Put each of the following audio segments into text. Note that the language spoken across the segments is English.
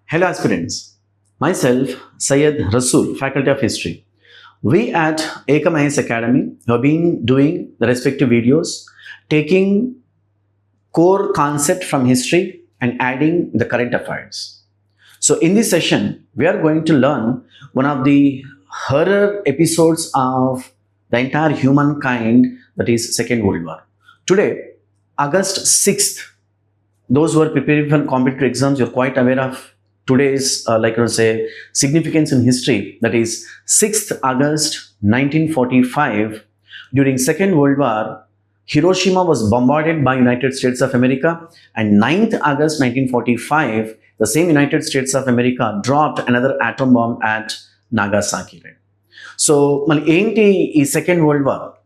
Hello aspirants, myself Syed Rasul, Faculty of History. We at Akamahay Academy have been doing the respective videos, taking core concept from history and adding the current affairs. So in this session, we are going to learn one of the horror episodes of the entire humankind, that is Second World War. Today, August 6th, those who are preparing for competitive exams, you're quite aware of today's significance in history, that is 6th August 1945. During Second World War, Hiroshima was bombarded by United States of America, and 9th August 1945, the same United States of America dropped another atom bomb at Nagasaki. So, enti Second World War,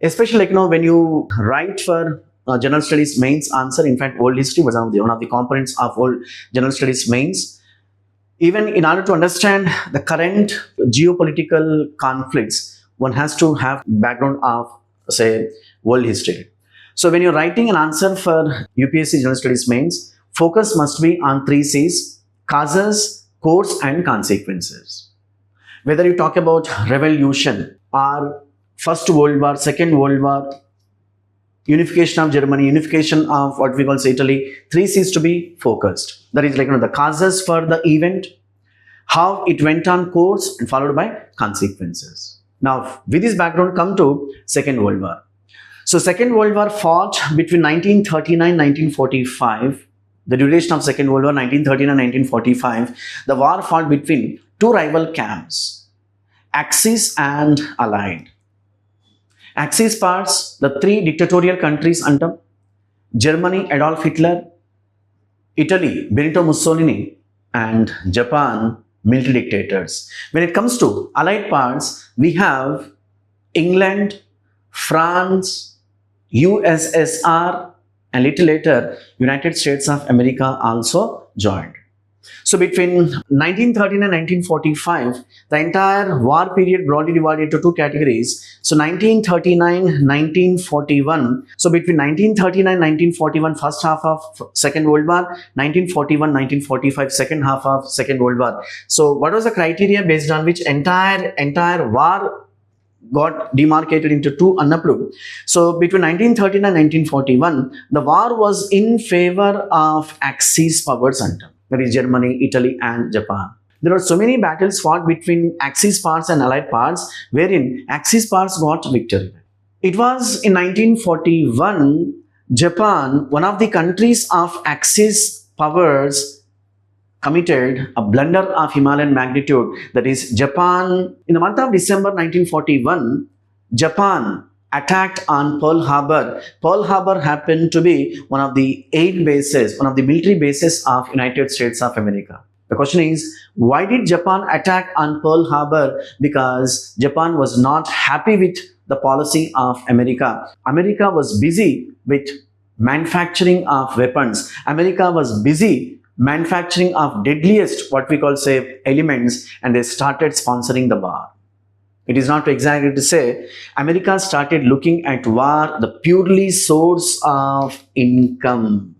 especially when you write for General Studies mains answer, in fact world history was one of the components of world General Studies mains. Even in order to understand the current geopolitical conflicts, one has to have background of, say, world history. So when you're writing an answer for UPSC General Studies mains, focus must be on 3 C's: causes, course and consequences. Whether you talk about revolution or First World War, Second World War, unification of Germany, unification of what we call Italy, 3 C's to be focused. That is the causes for the event, how it went on course, and followed by consequences. Now, with this background, come to Second World War. So, Second World War fought between 1939 and 1945. The duration of Second World War, 1939 and 1945. The war fought between 2 rival camps, Axis and Allied. Axis parts, the 3 dictatorial countries under Germany, Adolf Hitler; Italy, Benito Mussolini; and Japan, military dictators. When it comes to Allied parts, we have England, France, USSR, and little later, United States of America also joined. So between 1913 and 1945, the entire war period broadly divided into 2 categories. So 1939-1941. So between 1939 and 1941, first half of Second World War, 1941-1945, second half of Second World War. So what was the criteria based on which entire war got demarcated into 2 unapproved? So between 1939 and 1941, the war was in favor of Axis powers under, that is Germany, Italy and Japan. There were so many battles fought between Axis parts and Allied parts, wherein Axis parts got victory. It was in 1941, Japan, one of the countries of Axis powers, committed a blunder of Himalayan magnitude. That is, Japan, in the month of December 1941, Japan attacked on Pearl Harbor. Pearl Harbor happened to be one of the 8 bases, one of the military bases of United States of America. The question is, why did Japan attack on Pearl Harbor? Because Japan was not happy with the policy of America. America was busy with manufacturing of weapons. America was busy manufacturing of deadliest, what we call, say, elements, and they started sponsoring the war. It is not too exaggerated to say, America started looking at war the purely source of income,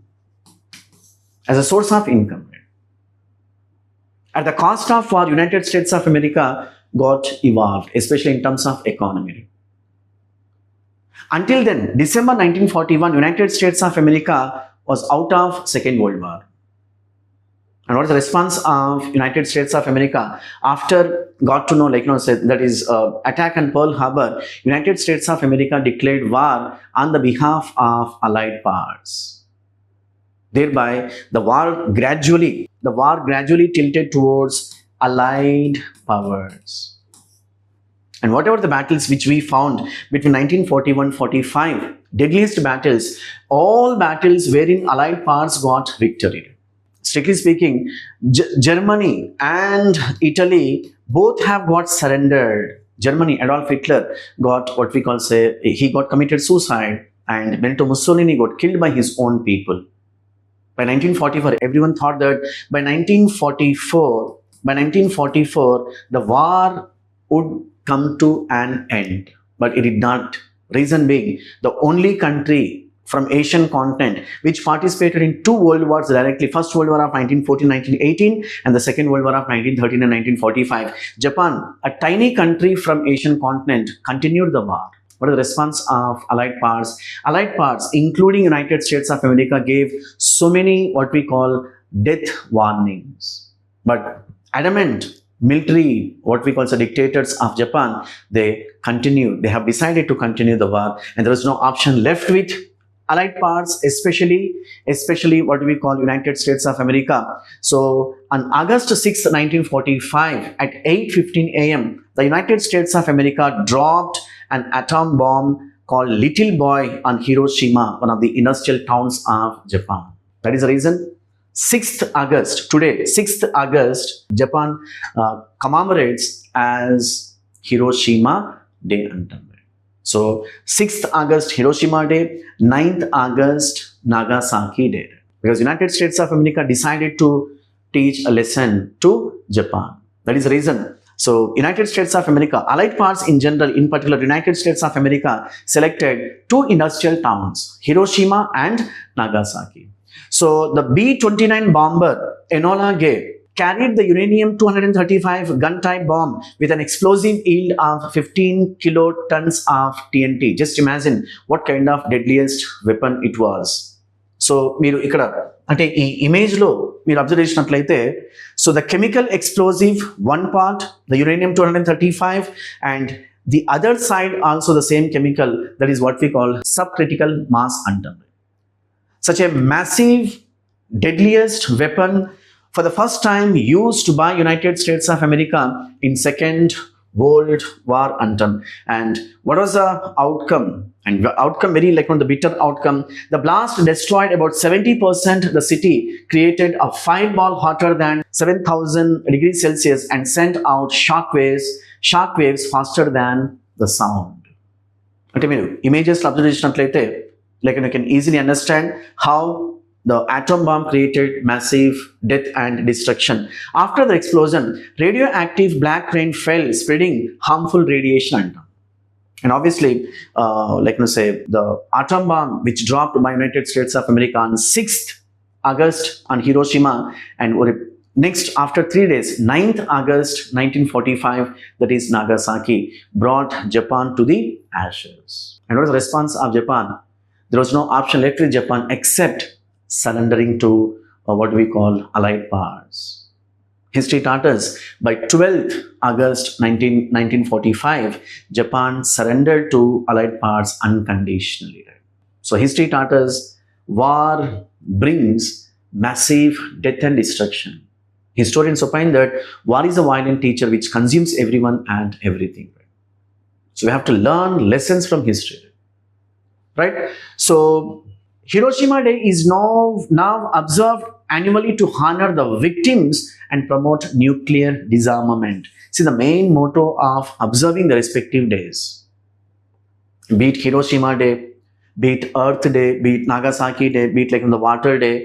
as a source of income. At the cost of war, United States of America got evolved, especially in terms of economy. Until then, December 1941, United States of America was out of Second World War. And what is the response of United States of America after got to know, that is attack on Pearl Harbor? United States of America declared war on the behalf of Allied powers. Thereby, the war gradually tilted towards Allied powers. And whatever the battles which we found between 1941-45, deadliest battles, all battles wherein Allied powers got victory. Strictly speaking, Germany and Italy both have got surrendered. Germany, Adolf Hitler got what we call, say, he got committed suicide, and Benito Mussolini got killed by his own people. By 1944, everyone thought that by 1944, the war would come to an end, but it did not. Reason being, the only country from Asian continent, which participated in two world wars directly. First World War of 1914-1918 and the Second World War of 1913 and 1945. Japan, a tiny country from Asian continent, continued the war. What is the response of Allied powers? Allied powers, including United States of America, gave so many what we call death warnings. But adamant military, what we call the dictators of Japan, they continued. They have decided to continue the war, and there was no option left with Allied powers, especially what we call United States of America. So on August 6, 1945, at 8:15 a.m., the United States of America dropped an atom bomb called Little Boy on Hiroshima, one of the industrial towns of Japan. That is the reason 6th August, today, 6th August, Japan commemorates as Hiroshima Day. So 6th August, Hiroshima Day, 9th August, Nagasaki Day. Because United States of America decided to teach a lesson to Japan. That is the reason. So United States of America, Allied powers in general, in particular United States of America, selected two industrial towns, Hiroshima and Nagasaki. So the B-29 bomber Enola Gay carried the uranium-235 gun-type bomb with an explosive yield of 15 kilotons of TNT. Just imagine what kind of deadliest weapon it was. So మీరు ఇక్కడ అంటే ఈ ఇమేజ్లో మీరు observe చేసినట్లయితే, so the chemical explosive, one part, the uranium-235, and the other side also the same chemical, that is what we call subcritical mass antam. Such a massive, deadliest weapon for the first time used by United States of America in Second World War antam. And what was the outcome? And the outcome, very like on the bitter outcome, the blast destroyed about 70% the city, created a fireball hotter than 7,000 degrees Celsius, and sent out shockwaves faster than the sound. అంటే మీరు images observe చేసినట్లయితే, like you can easily understand how the atom bomb created massive death and destruction. After the explosion, radioactive black rain fell, spreading harmful radiation. And obviously, like you say, the atom bomb which dropped by United States of America on 6th August on Hiroshima, and next after 3 days, 9th August 1945, that is Nagasaki, brought Japan to the ashes. And what was the response of Japan? There was no option left with Japan except surrendering to what we call Allied powers. History taught us by 12th August 1945, Japan surrendered to Allied powers unconditionally. So history taught us war brings massive death and destruction. Historians opine that war is a violent teacher which consumes everyone and everything. So we have to learn lessons from history. Right? So Hiroshima Day is now observed annually to honor the victims and promote nuclear disarmament. See, the main motto of observing the respective days, be it Hiroshima Day, be it Earth Day, be it Nagasaki Day, be it like on the Water Day,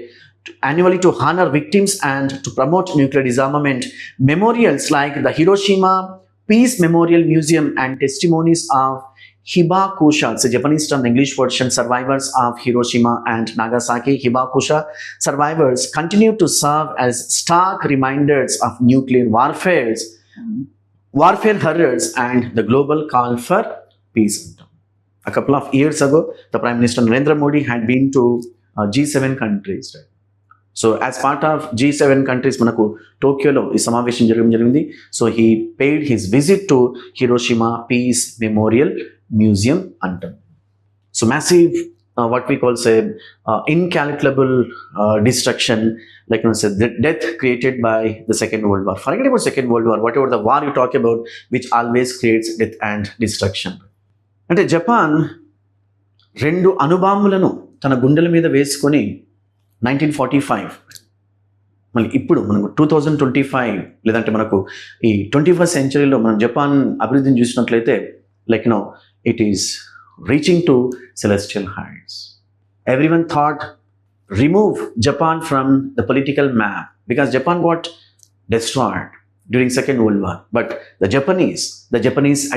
annually to honor victims and to promote nuclear disarmament. Memorials like the Hiroshima Peace Memorial Museum and testimonies of Hibakusha, it's a Japanese term, English version, survivors of Hiroshima and Nagasaki, Hibakusha survivors continue to serve as stark reminders of nuclear warfare horrors and the global call for peace. A couple of years ago, the Prime Minister Narendra Modi had been to G7 countries. Right? So as part of G7 countries, manaku Tokyo lo ee samavesham jarigindi. So he paid his visit to Hiroshima Peace Memorial Museum antam. So massive, what we call say incalculable destruction, like you said, the death created by the Second World War. Forget about Second World War, whatever the war you talk about, which always creates death and destruction. అంటే Japan 2 అణుబాంబులను తన గుండెల మీద వేసుకొని 1945, మళ్ళీ ఇప్పుడు మనకు 2025 లేదంటే మనకు ఈ 21st సెంచరీలో మనం జపాన్ అభివృద్ధిని చూసినట్లయితే, like it is reaching to celestial heights. Everyone thought remove Japan from the political map because Japan got destroyed during Second World War. But the Japanese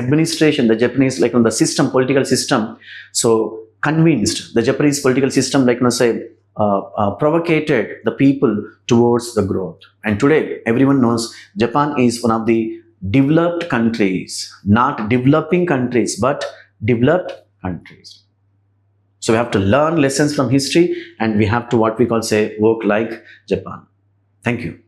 administration, the Japanese the system, political system, so convinced the Japanese political system, like provocated the people towards the growth. And today, everyone knows Japan is one of the developed countries, not developing countries, but developed countries. So we have to learn lessons from history, and we have to, what we call, work like Japan. Thank you.